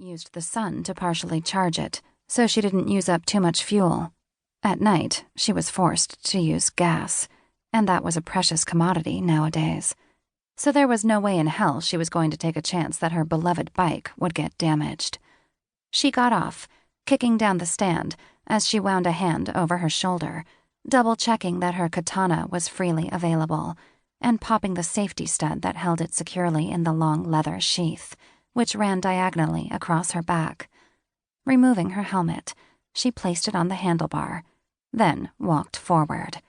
used the sun to partially charge it, so she didn't use up too much fuel. At night, she was forced to use gas, and that was a precious commodity nowadays. So there was no way in hell she was going to take a chance that her beloved bike would get damaged. She got off, kicking down the stand as she wound a hand over her shoulder, double-checking that her katana was freely available, and popping the safety stud that held it securely in the long leather sheath, which ran diagonally across her back. Removing her helmet, she placed it on the handlebar, then walked forward.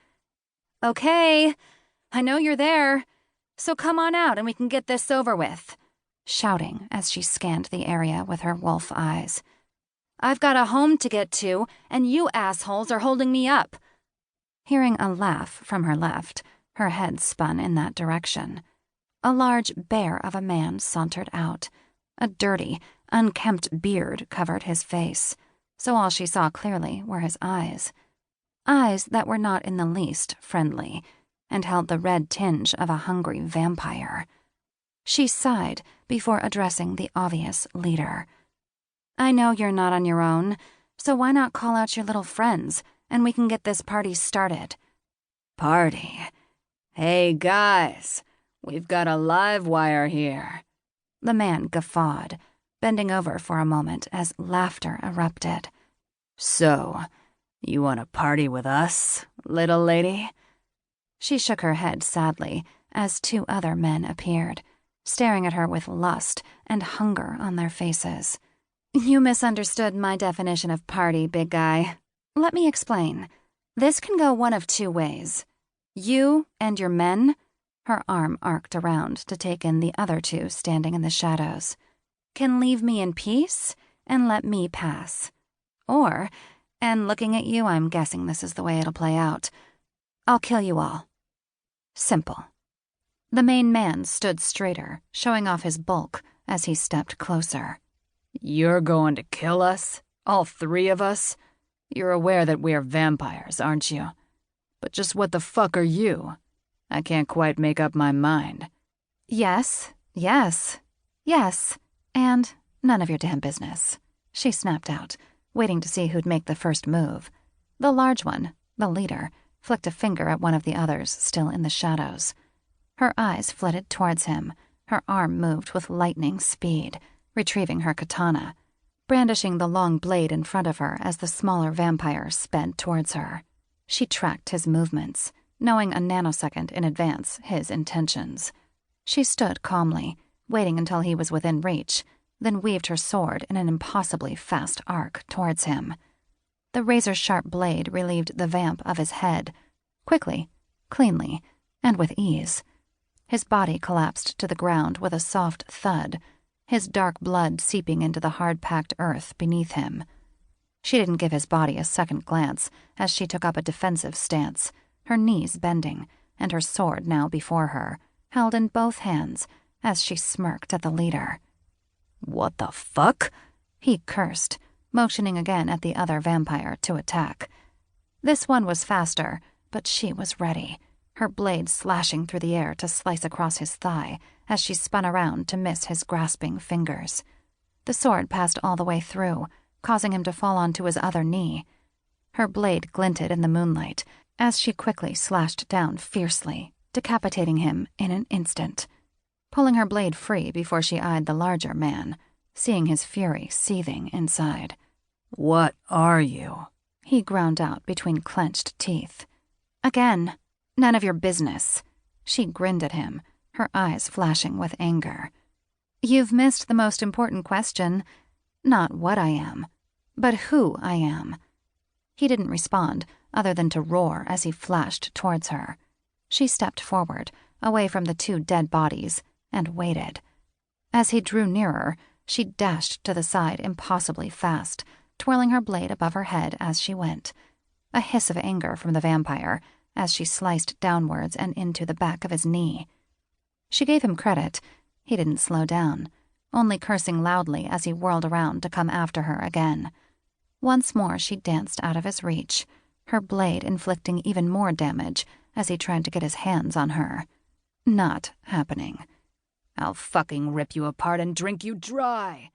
"Okay, I know you're there, so come on out and we can get this over with," shouting as she scanned the area with her wolf eyes. "I've got a home to get to, and you assholes are holding me up." Hearing a laugh from her left, her head spun in that direction. A large bear of a man sauntered out. A dirty, unkempt beard covered his face, so all she saw clearly were his eyes. Eyes that were not in the least friendly, and held the red tinge of a hungry vampire. She sighed before addressing the obvious leader. "I know you're not on your own, so why not call out your little friends, and we can get this party started." "Party? Hey guys, we've got a live wire here." The man guffawed, bending over for a moment as laughter erupted. "So, you want to party with us, little lady?" She shook her head sadly as two other men appeared, staring at her with lust and hunger on their faces. "You misunderstood my definition of party, big guy. Let me explain. This can go one of two ways. You and your men," her arm arced around to take in the other two standing in the shadows, "can leave me in peace and let me pass. Or, and looking at you, I'm guessing this is the way it'll play out, I'll kill you all. Simple." The main man stood straighter, showing off his bulk as he stepped closer. "You're going to kill us? All three of us? You're aware that we're vampires, aren't you? But just what the fuck are you? I can't quite make up my mind." Yes, and none of your damn business," she snapped out, waiting to see who'd make the first move. The large one, the leader, flicked a finger at one of the others still in the shadows. Her eyes flitted towards him, her arm moved with lightning speed, retrieving her katana, brandishing the long blade in front of her as the smaller vampire sped towards her. She tracked his movements, knowing a nanosecond in advance his intentions. She stood calmly, waiting until he was within reach, then weaved her sword in an impossibly fast arc towards him. The razor-sharp blade relieved the vamp of his head, quickly, cleanly, and with ease. His body collapsed to the ground with a soft thud, his dark blood seeping into the hard-packed earth beneath him. She didn't give his body a second glance as she took up a defensive stance, her knees bending, and her sword now before her, held in both hands as she smirked at the leader. "What the fuck?" he cursed, motioning again at the other vampire to attack. This one was faster, but she was ready, her blade slashing through the air to slice across his thigh as she spun around to miss his grasping fingers. The sword passed all the way through, causing him to fall onto his other knee. Her blade glinted in the moonlight as she quickly slashed down fiercely, decapitating him in an instant. Pulling her blade free before she eyed the larger man, seeing his fury seething inside. "What are you?" he ground out between clenched teeth. "Again, none of your business." She grinned at him, her eyes flashing with anger. "You've missed the most important question. Not what I am, but who I am." He didn't respond, other than to roar as he flashed towards her. She stepped forward, away from the two dead bodies, and waited. As he drew nearer, she dashed to the side impossibly fast, twirling her blade above her head as she went. A hiss of anger from the vampire as she sliced downwards and into the back of his knee. She gave him credit. He didn't slow down, only cursing loudly as he whirled around to come after her again. Once more she danced out of his reach, her blade inflicting even more damage as he tried to get his hands on her. Not happening. "I'll fucking rip you apart and drink you dry,"